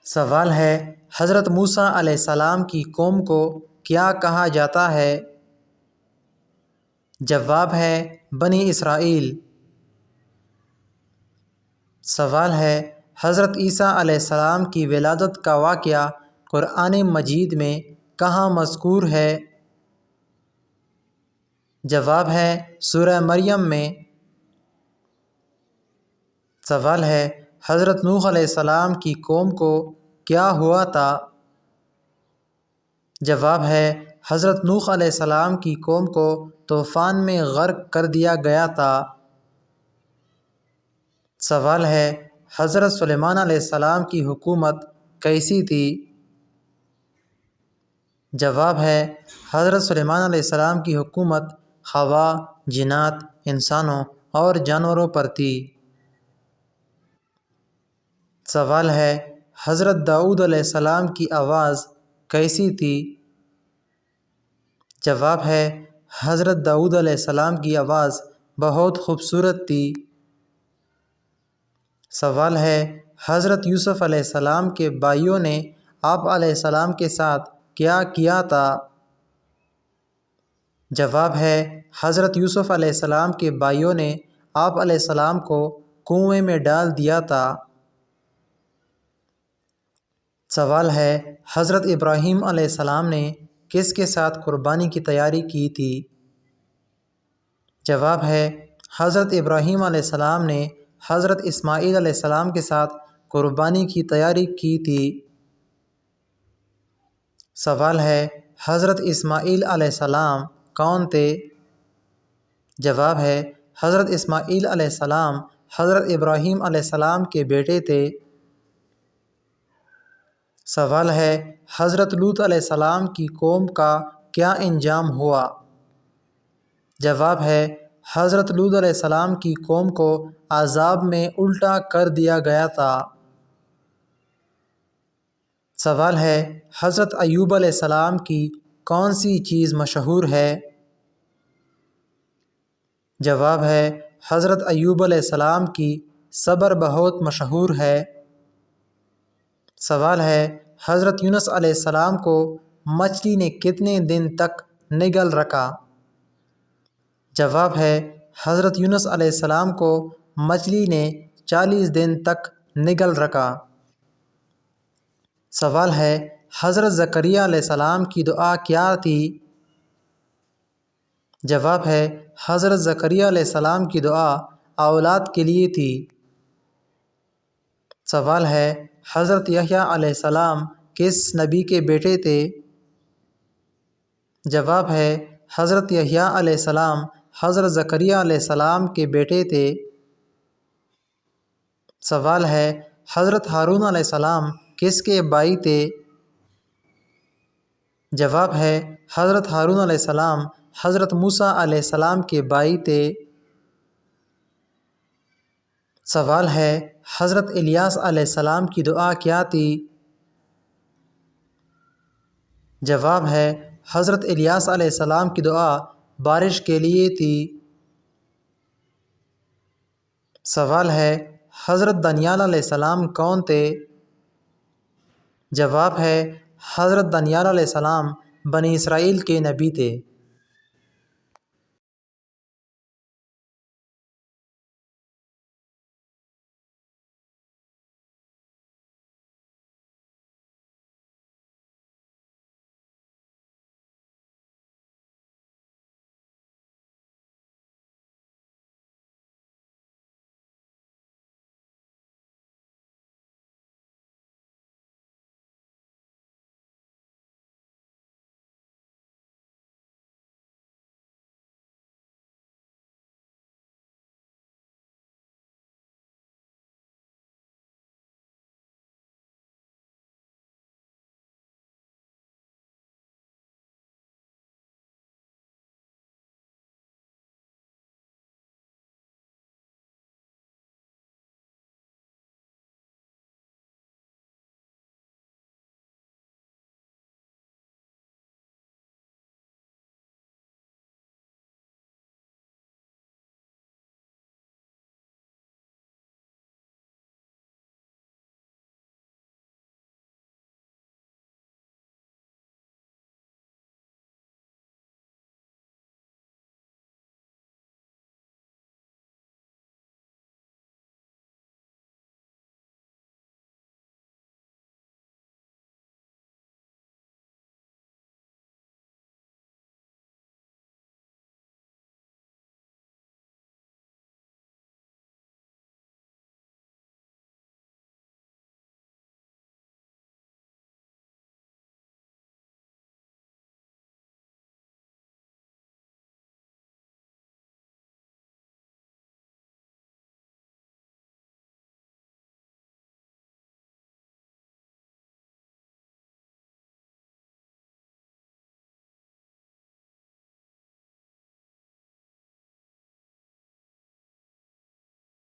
سوال ہے حضرت موسیٰ علیہ السلام کی قوم کو کیا کہا جاتا ہے؟ جواب ہے بنی اسرائیل۔ سوال ہے حضرت عیسیٰ علیہ السلام کی ولادت کا واقعہ قرآن مجید میں کہاں مذکور ہے؟ جواب ہے سورہ مریم میں۔ سوال ہے حضرت نوح علیہ السلام کی قوم کو کیا ہوا تھا؟ جواب ہے حضرت نوح علیہ السلام کی قوم کو طوفان میں غرق کر دیا گیا تھا۔ سوال ہے حضرت سلیمان علیہ السلام کی حکومت کیسی تھی؟ جواب ہے حضرت سلیمان علیہ السلام کی حکومت ہوا، جنات، انسانوں اور جانوروں پر تھی۔ سوال ہے حضرت داؤد علیہ السلام کی آواز کیسی تھی؟ جواب ہے حضرت داؤد علیہ السلام کی آواز بہت خوبصورت تھی۔ سوال ہے حضرت یوسف علیہ السلام کے بھائیوں نے آپ علیہ السلام کے ساتھ کیا کیا تھا؟ جواب ہے حضرت یوسف علیہ السلام کے بھائیوں نے آپ علیہ السلام کو کنویں میں ڈال دیا تھا۔ سوال ہے حضرت ابراہیم علیہ السلام نے کس کے ساتھ قربانی کی تیاری کی تھی؟ جواب ہے حضرت ابراہیم علیہ السلام نے حضرت اسماعیل علیہ السلام کے ساتھ قربانی کی تیاری کی تھی۔ سوال ہے حضرت اسماعیل علیہ السلام کون تھے؟ جواب ہے حضرت اسماعیل علیہ السلام حضرت ابراہیم علیہ السلام کے بیٹے تھے۔ سوال ہے حضرت لوط علیہ السلام کی قوم کا کیا انجام ہوا؟ جواب ہے حضرت لوط علیہ السلام کی قوم کو عذاب میں الٹا کر دیا گیا تھا۔ سوال ہے حضرت ایوب علیہ السلام کی کون سی چیز مشہور ہے؟ جواب ہے حضرت ایوب علیہ السلام کی صبر بہت مشہور ہے۔ سوال ہے حضرت یونس علیہ السلام کو مچھلی نے کتنے دن تک نگل رکھا؟ جواب ہے حضرت یونس علیہ السلام کو مچھلی نے 40 دن تک نگل رکھا۔ سوال ہے حضرت زکریا علیہ السلام کی دعا کیا تھی؟ جواب ہے حضرت زکریا علیہ السلام کی دعا اولاد کے لیے تھی۔ سوال ہے حضرت یحییٰ علیہ السلام کس نبی کے بیٹے تھے؟ جواب ہے حضرت یحییٰ علیہ السلام حضرت زکریا علیہ السلام کے بیٹے تھے۔ سوال ہے حضرت ہارون علیہ السلام کس کے بھائی تھے؟ جواب ہے حضرت ہارون علیہ السلام حضرت موسیٰ علیہ السلام کے بھائی تھے۔ سوال ہے حضرت الیاس علیہ السلام کی دعا کیا تھی؟ جواب ہے حضرت الیاس علیہ السلام کی دعا بارش کے لیے تھی۔ سوال ہے حضرت دانیال علیہ السلام کون تھے؟ جواب ہے حضرت دانیال علیہ السلام بنی اسرائیل کے نبی تھے۔